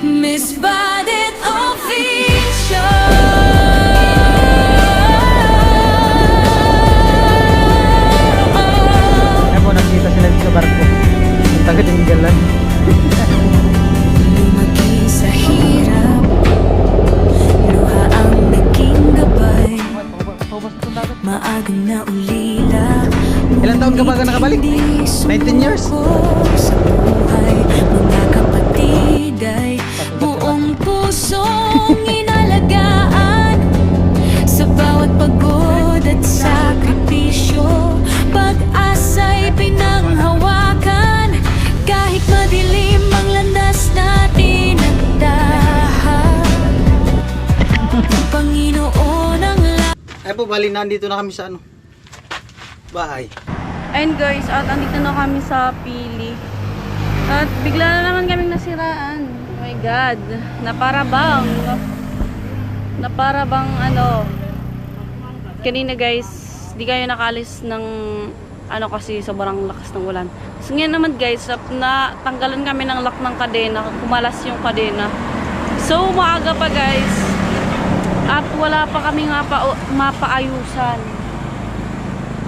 Miss Badit Official. Kaya po nakita sila sa barko. Ang taga-tinggalan. Lumaki sa hirap, luha ang naging gabay. Maagang na ulila. Ilan taon ka ba nakabalik? 19 years? Sa buhay, mga kapatid ay buong pusong inalagaan. Sa bawat pagod at sakripisyo, pag-asa'y pinanghawakan. Kahit madilim ang landas natin at dahan, Panginoon ang Ay po, bali nandito na kami sa ano, bahay. Ayun guys, at andito na kami sa Pili. At bigla na naman kaming nasiraan. Oh my God. Na para bang ano, kanina guys, di kayo nakalis ng ano kasi sobrang lakas ng ulan. So ngayon naman guys, natanggalan kami ng lock ng kadena, kumalas yung kadena. So maaga pa guys. At wala pa kami mapaayusan.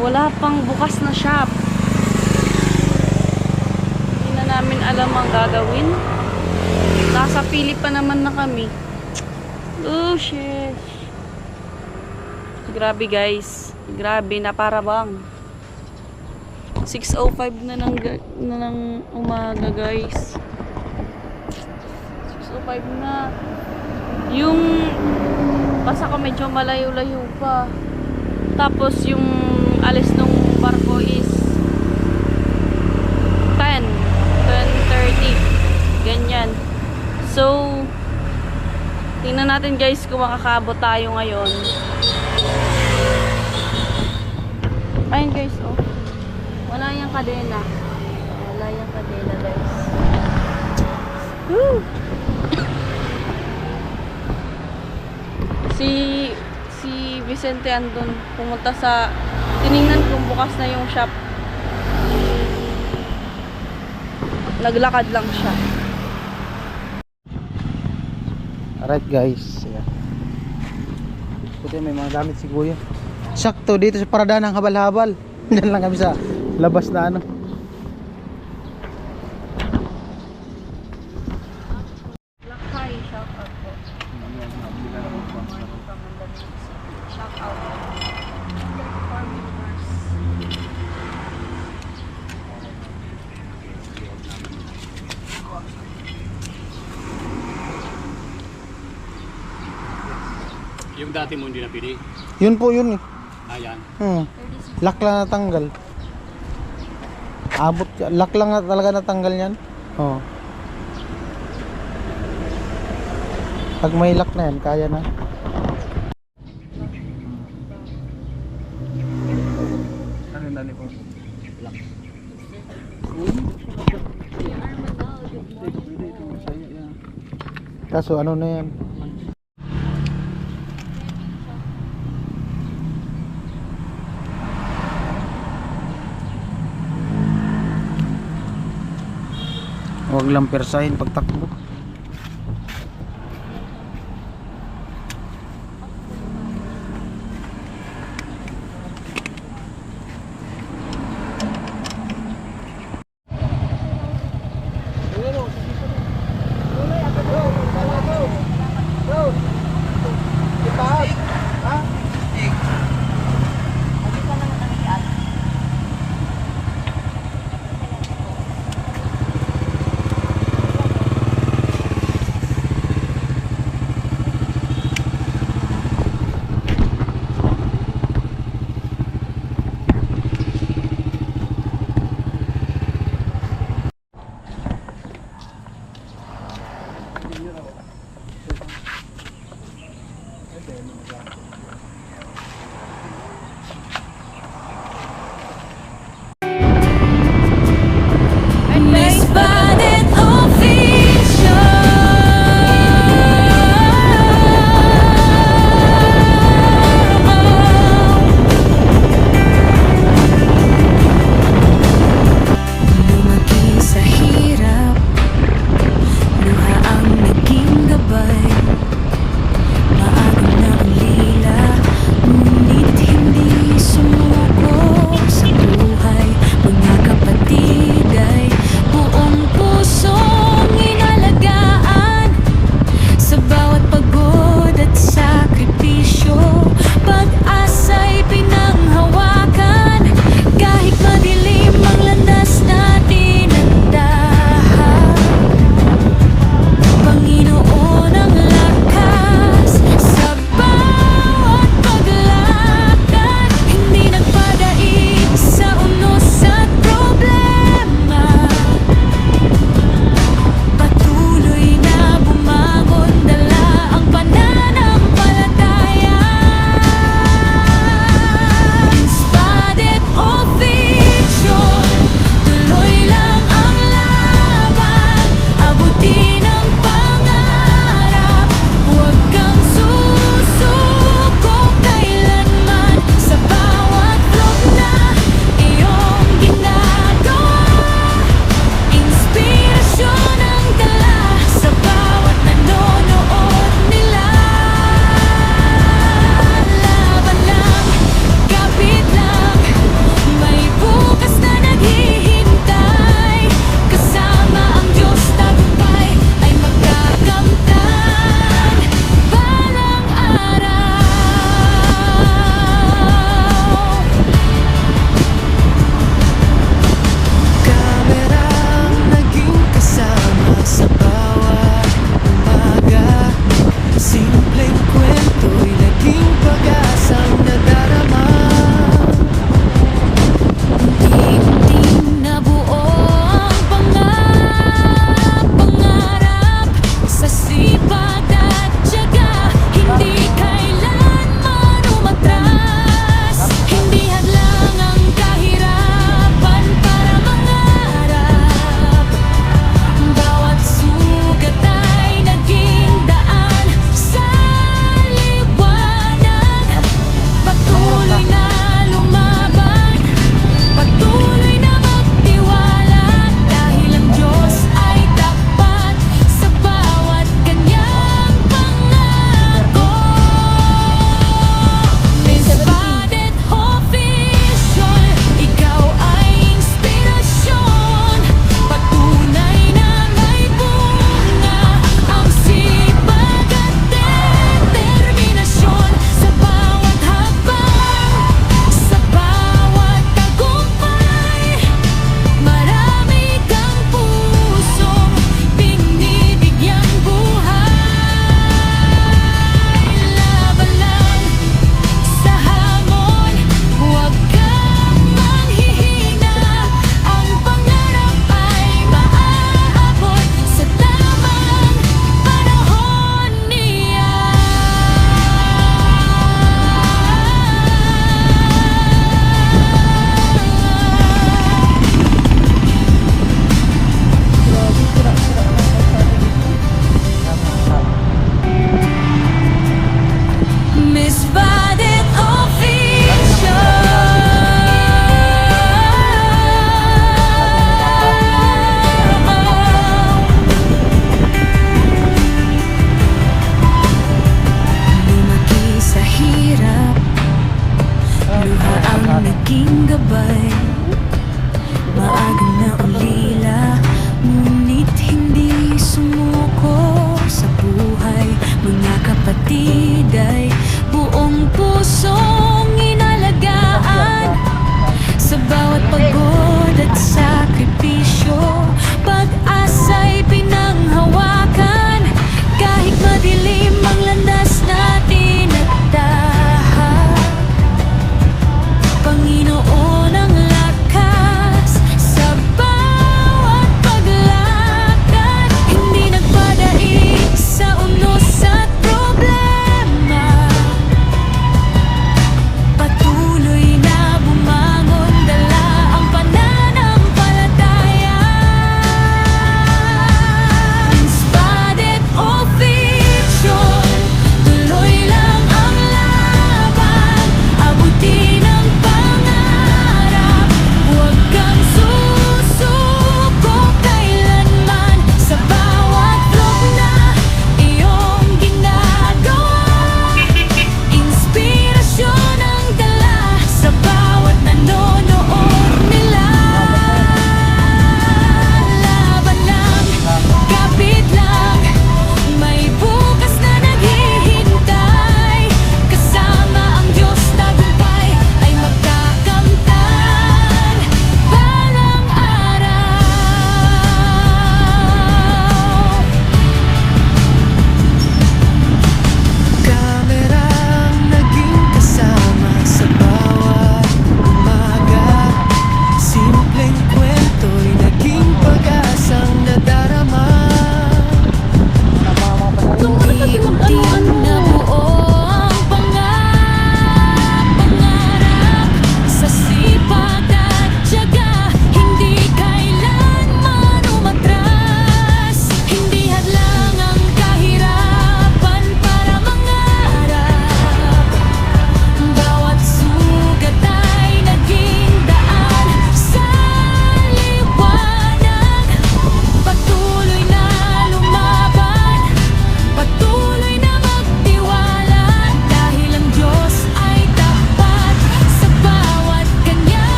Wala pang bukas na shop. Hindi na namin alam ang gagawin. Nasa Pili pa naman na kami. Oh shit. Grabe guys. Grabe na para bang 6:05 na ng umaga guys. 6:05 na. Yung basta ko medyo malayo-layo pa. Tapos yung alis ng barko is 10:30 ganyan. So tingnan natin guys kung makakaabot tayo ngayon. Ayun guys, oh, wala yung kadena guys. Woo! Si Vicente andun pumunta sa tiningnan kung bukas na yung shop. Naglakad lang siya. Alright guys, yeah. Puti may mga gamit si Kuya. Sakto dito sa paradahan ng habal-habal. Diyan lang kami sa labas na ano. Lakay, shout out po. Shout out. For viewers. Yung dati mo hindi napili? Yun po yun eh. Ayan. Lock lang natanggal. Lock lang na talaga natanggal yan. Oh. Pag may lock na yan, kaya na. Dali po. Kaso ano na yan? Huwag lang persahin pagtakbo.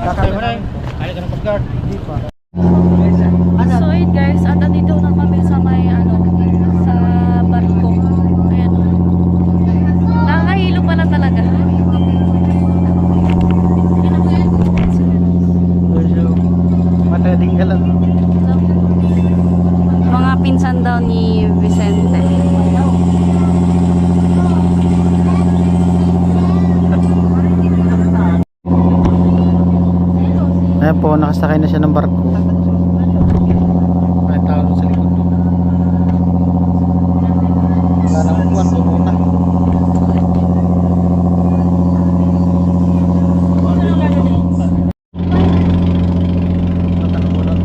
Kakaya mo na yun. Ano ka ng pag-guard? Hindi pa. So yun guys, at andito na kami sa may sa barko. Ayan. Nakakahilo pala talaga. Matading ka lang. Mga pinsan daw ni Vicente. Ayan po, nakasakay na siya ng barko. May tao doon sa likod doon. Wala nang upuan doon muna. Matanong mo doon.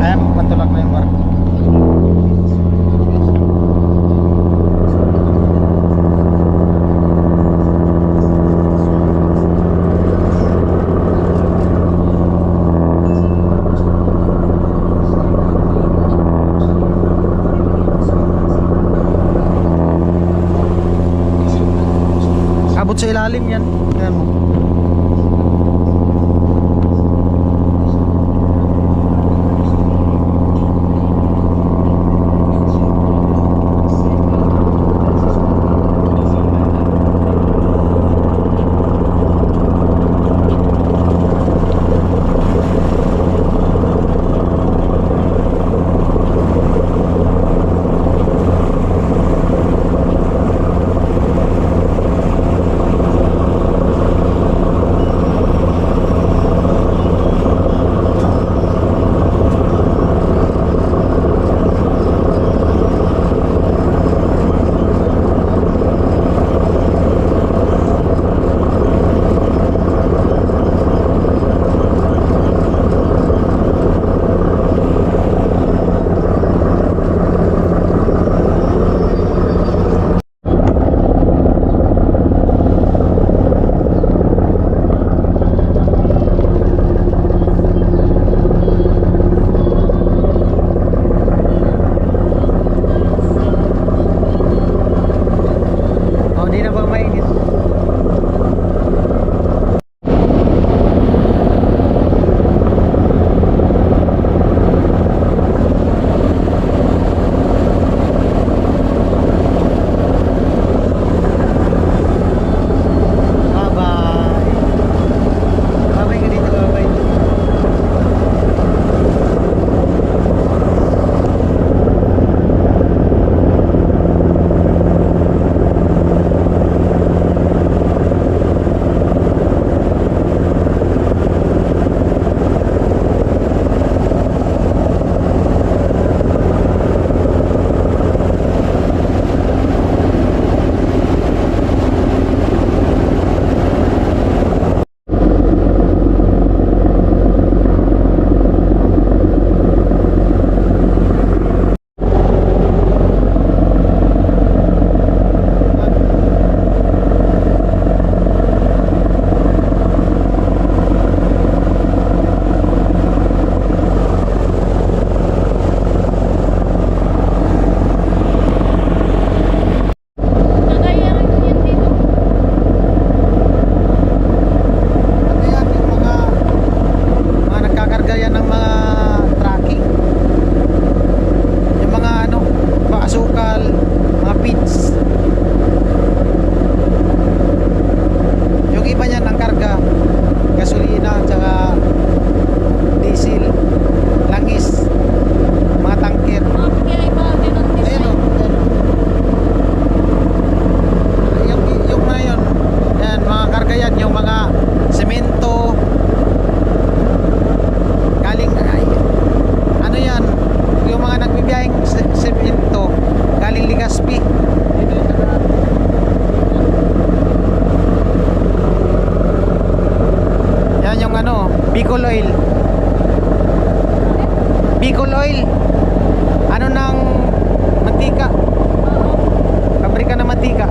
Ayan, patulak na yung barko. Abot sa ilalim yan. Ayan mo. Oh, di na ba mainit? Bye-bye. Bye-bye ka dito, bye-bye. Ayan yung mga nagkakarga yan ng mga tracking. Yung mga mga asukal, mga feeds. Yung iba niyan ang karga, gasolina, tsaka diesel, langis, mga tangker. Ayan o, ayan o. Yung mga yun, yan, mga karga yan, yung mga semento, galing, ano yan, yung mga nagbibiyahing semento, galing Legazpi. Yan yung Bicol Oil. Bicol Oil. Ano ng mantika? Pabrika ng mantika.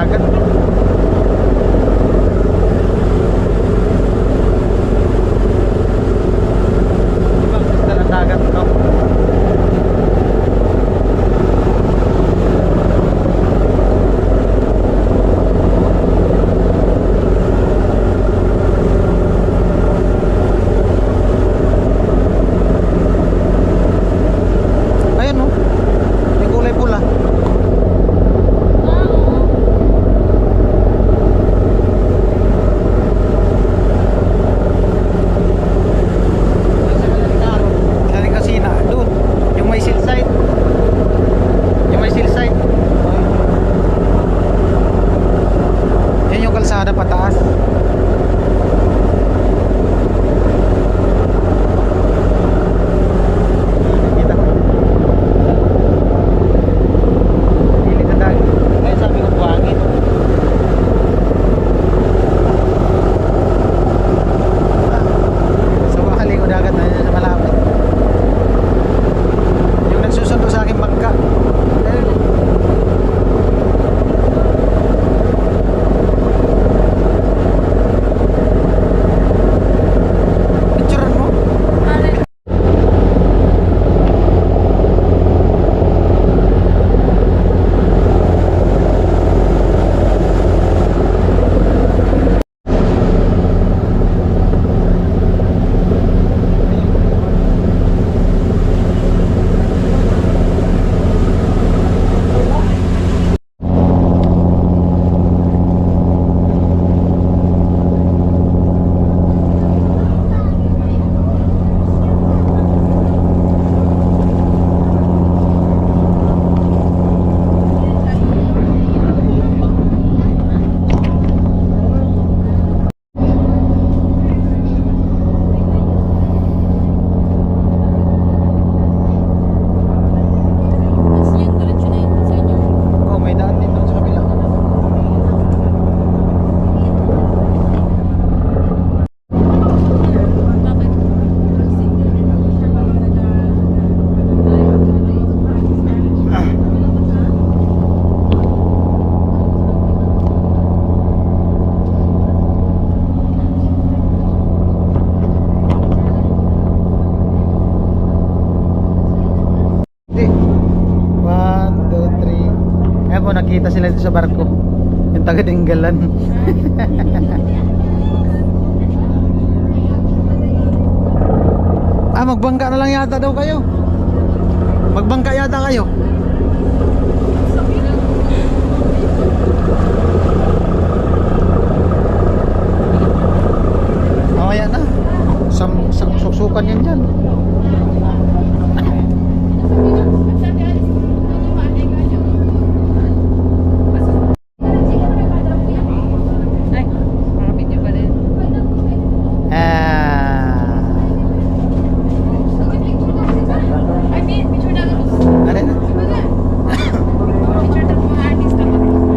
dagat. Ibang pista ng dagat to. Ayun no, may kulay pula. Galing Casina, doon. Yung may silside. Yung may silside. Yan yung kalsada pataas. Kita ko. Gilid na dagat. Ayun, sabi ko buhangin. Sa bahali ko dagat na yun sa malapit. Yung nagsusundo sa akin bangka. Ayun. Picturean mo? Oh, may daan din doon sa kabila. Hindi. 1, 2, 3. Ayan po, nakita sila dito sa barko. Yung taga-Dinggalan. Magbangka na lang yata daw kayo. Magbangka yata kayo. Mamaya na. Suksukan yan dyan. Ay, makapidyo pa rin. Ano na?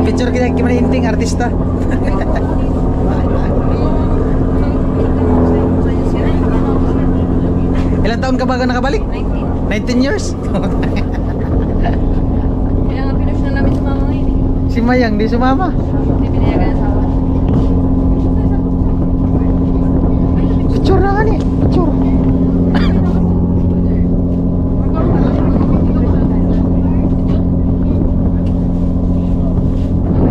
Picture kita gimana inting artista. Ilang taon ka ba nakabalik? 19 years? Kaya nga pinush na namin sumama ngayon eh. Si Mayang di sumama. Hindi pinayagan ang asawa. Picture na nga ni. Picture.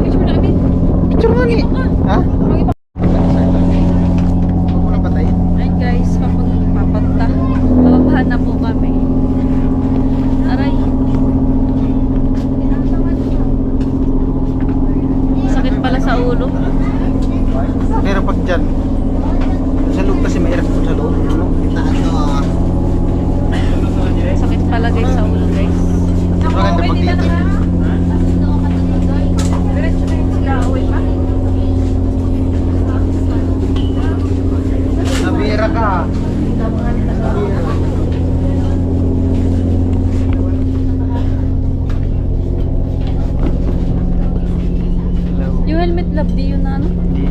Picture na kami. Picture nga ni. Ha? Huwag mo na patayin. Ay guys, papunta. Papabahan na po kami. Aray. Sakit pala sa ulo. Pero pag dyan, sa loob kasi may aircon sa loob. Sakit pala guys sa ulo guys. Maganda pag dito. Diretso na yun sila. Uwi pa. Nabira ka. Hello. Yung helmet lab, di yun na ano? Hindi.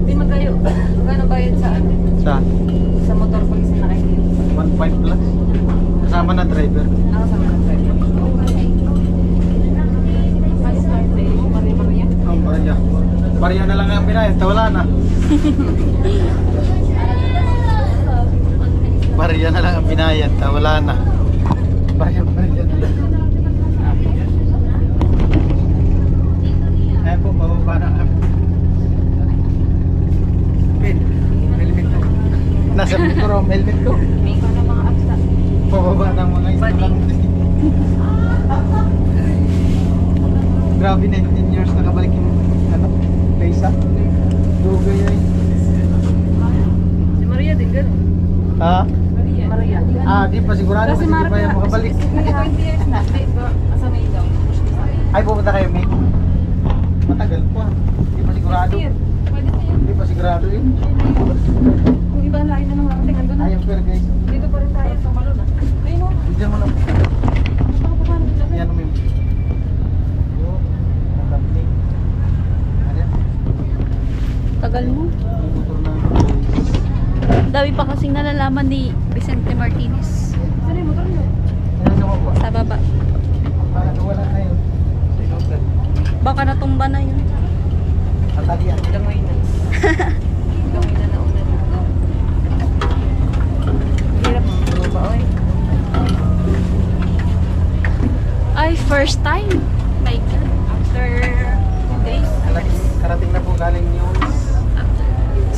Di magkayo. Gano'n ba yun sa ano? Saan? Sa motor pag isa nakikita. 1.5 plus. Kasama na driver. Ako sa mga friend. binayan, wala na. Barya na lang ang binayan, wala na. Barya na lang. Ayan po, bababa na kami. Helmet ko. Nasa mikro, helmet ko. Bababa ng mga ito lang. Grabe, 19 years nakabalik yung Paysa. Dugay ay. Si Maria din gano'n. Ha? Maria. Di pa sigurado kasi di pa yan makabalik. 20 years na. Asa may daw. Ay, pupunta kayo, May. Matagal pa. Di pa sigurado. Pwede na yun. Di pa sigurado yun. Kung iba lain na ng marating, andun na. Ayun, pero guys. Dito pa rin tayo sa Malon. Ayun o. Diyan mo lang. Yan, May. Tagal mo. Dami pa kasing nalalaman ni Vicente Martinez. Saan yung motor nyo? Sa baba. Wala na yun. Baka natumba na yun. Atalian. Langoy na. Langoy na nauna. Hirap mo ba, oy? Ay, first time. My God. After 2 days. Karating na po galing news.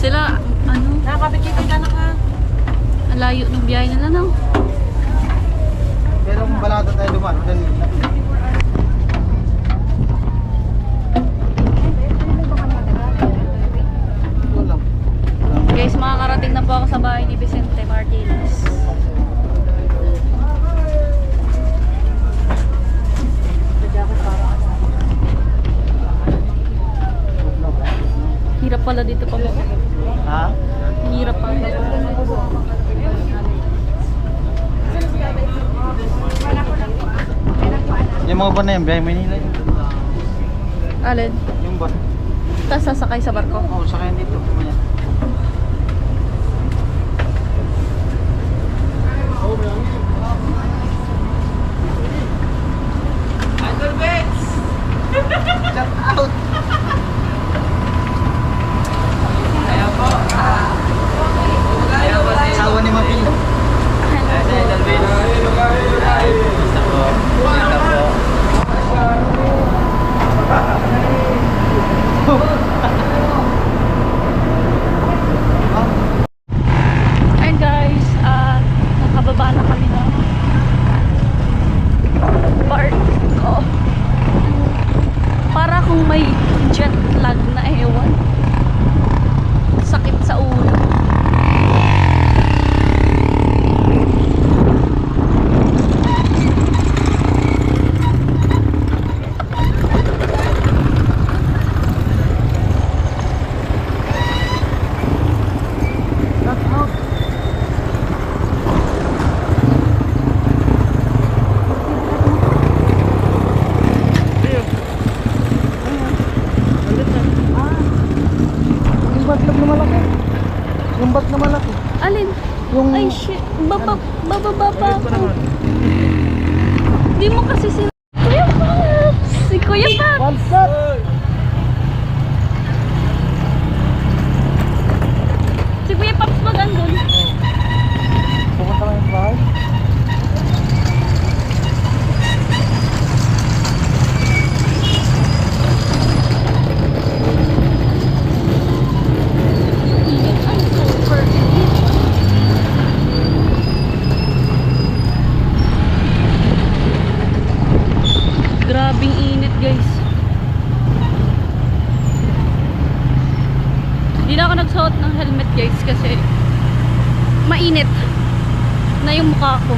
Sila, ano? Nakakapit ka na ka. Ang layo ng biyahe nila, no? Pero kung balado tayo duman, dali na. Wala. Guys, makakarating na po ako sa bahay ni Vicente Martinez. Hirap pala dito pa mo. Ha? Hirap pala. Yung mga ba na yan, biyahe Manila yun. Alin? Yung ba? Tapos sasakay sa barko. Oo, sakayan dito. Ayan. Shout out! Asawa ni Mapil. Ayun guys, nakababa na kami na barko. Para kung may jet lag na ewan. Sakit sa ulo. Yung batlog na malaki. Yung bat na malaki. Alin? Yung... Ay shit, bababa pa ako. Di mo kasi si Kuya Paps! Si Kuya Paps! What's up? Si Kuya Paps mag-andun. Pupunta kayo sa bahay? Ang super init. Grabing init guys. Hindi na ako nagsuot ng helmet guys kasi mainit na yung mukha ko.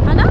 Ano?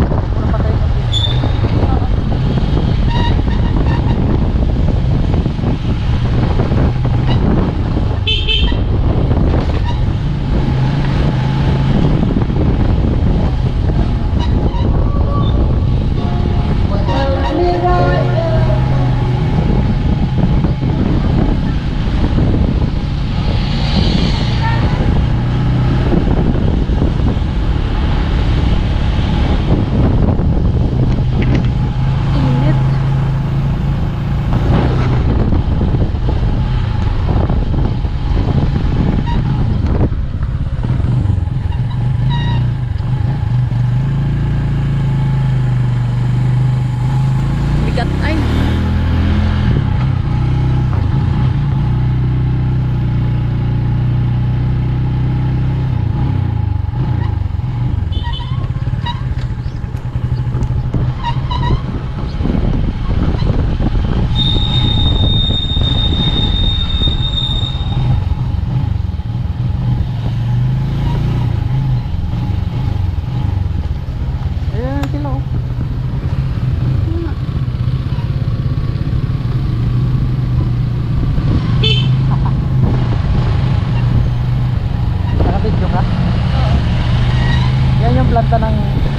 planta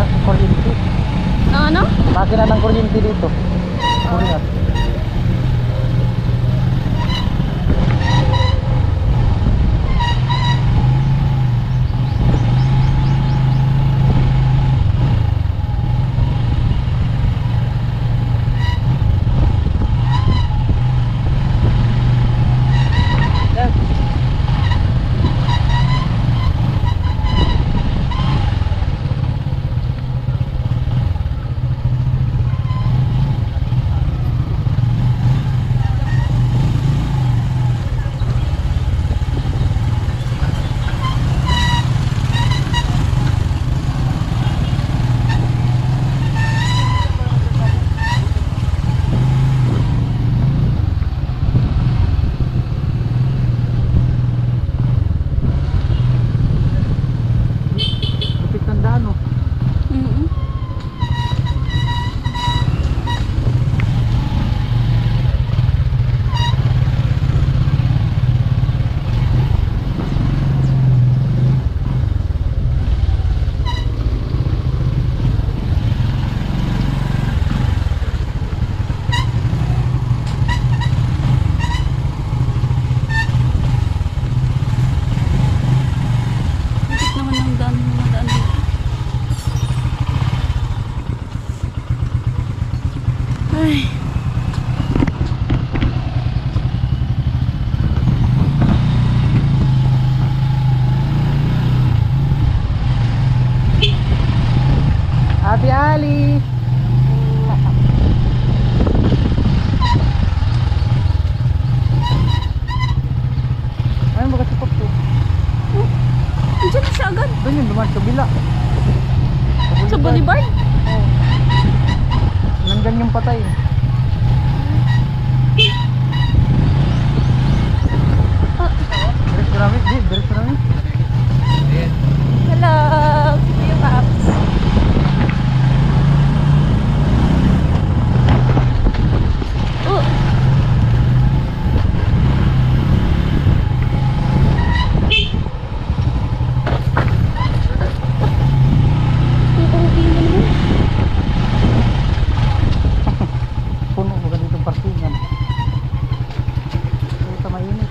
ng kuryente. Ano? Makina ng kuryente dito. Kuryat. Lupit ng daan oh. Mm-mm. Lupit naman ng daan, mga daan dito. Ay. Ate Ali. Ayun ba kasi po? Andiyan na siya agad. Doon yun, dumaan sa bila. Sa boulevard. Oo. Nandyan yung patay. Diretso namin, di, diretso namin. Hello. Kuya Paps. Oh. Puno ba dito parkingan? Ito mainit.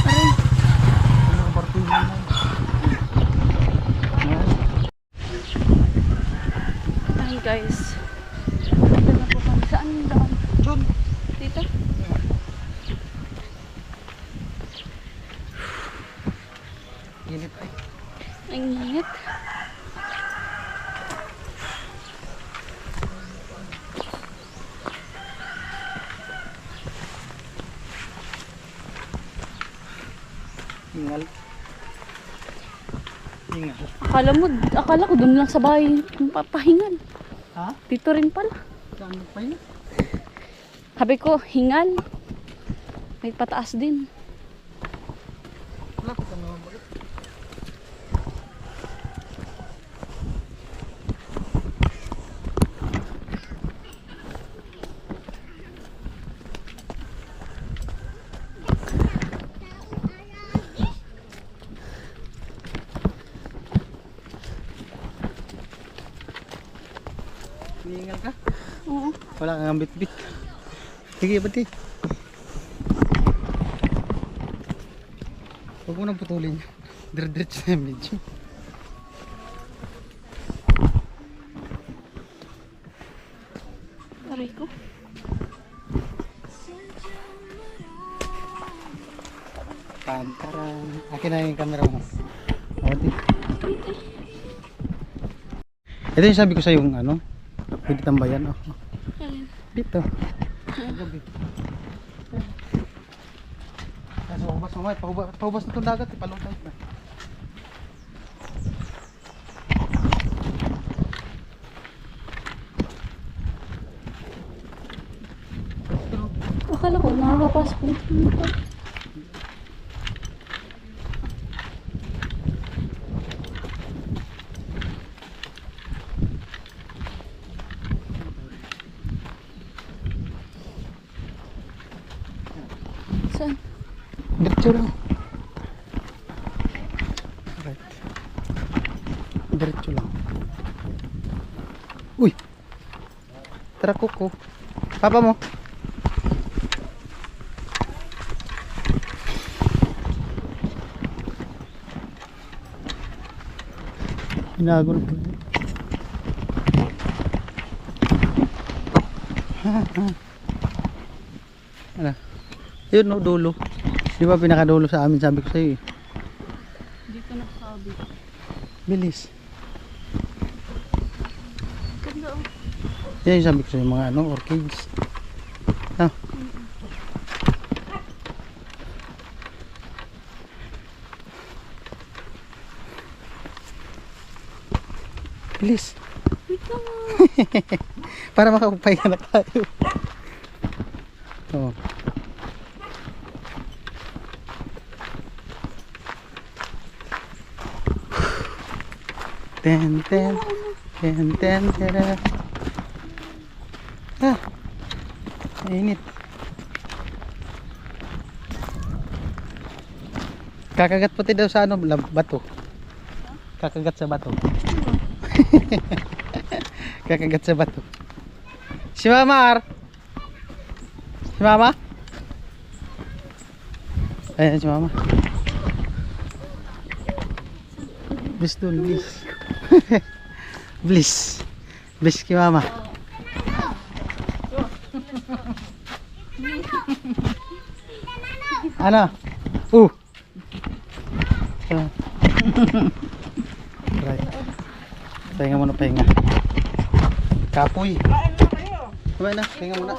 Aray. Puno ang parkingan na. Ayan. Ay guys. Dito na po kami. Saan yung daan? Diyan. Dito? Init ay. Ang init. Hingal. Hingal. Akala ko dun lang sa bahay papahingal. Ha? Dito rin pala. Saan pa yun? Sabi ko, hingal. May pataas din. Wala ko sa mga bakit. Hihingal ka? Oo. Wala kang bit-bit. Sige, pati. Huwag mo nang putulin. Dire-diretso na yung medyo. Aray ko. Pantaran. Akin na yung camera mo. Pati. Ito yung sabi ko sa yung ano. Pwede tambayan. Oh. Alin? Dito. Gabi. Kasi ubas mo may paubas na itong dagat, ipalutay na. Akala ko nakakapasok dito. Saan? Diretso lang. Right. Diretso lang. Uy! Tara, Kuko. Papa mo. Binago na po. Ano? Yun no, dulo. Di ba pinakadulo sa amin, sabi ko sa'yo eh. Dito nakasabi. Bilis. Ganda oh. Yan yung sabi ko sa'yo, mga ano, orchids. Ah. Bilis. Wait lang ah. Para makapagpahinga na tayo. Oh. Ten, ten, ten, ten, tera. Ah, init. Kakagat pati daw sa ano, bato. Kakagat sa bato. Kakagat sa bato. Si Mama Ar. Si Mama? Ayan si Mama. Bliss dun, bliss. Bliss. Bliss kay Mama. Ano? Right. Pahinga muna, pahinga. Kapoy. Kumain na, pahinga muna.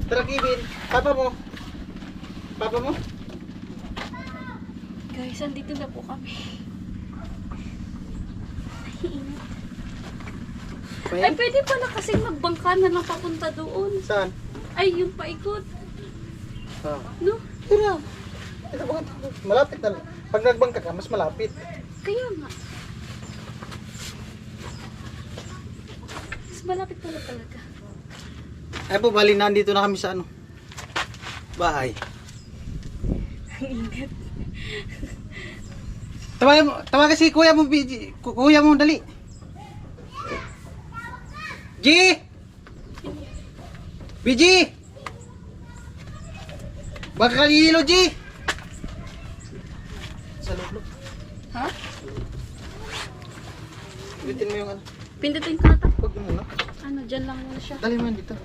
Tara, Kevin. Papa mo. Papa mo? Guys, andito na po kami. Ay, pwede pala kasing magbangka na lang papunta doon. Saan? Ay, yung paikot. Ah. No? Tira. Tira, malapit na. Pag nagbangka ka, mas malapit. Kaya nga. Mas malapit pala talaga. Ay po, bali nandito na kami sa ano? Bahay. Ingat. Tawagan si kuya mo, kuya mo, dali. G! BG! Baka hilo, G! Sa loob. Ha? Bitin mo yung ano. Pindutin ko na to. Huwag mo muna. Ano, dyan lang muna siya. Dali mo yan dito.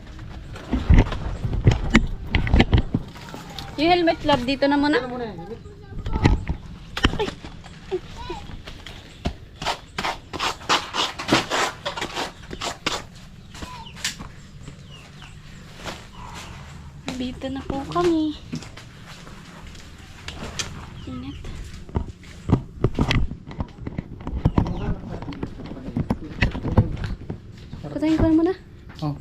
Yung helmet love dito na muna. Dali mo muna yan. Dito na po kami. Ingat. Patayin ko na muna. Oh,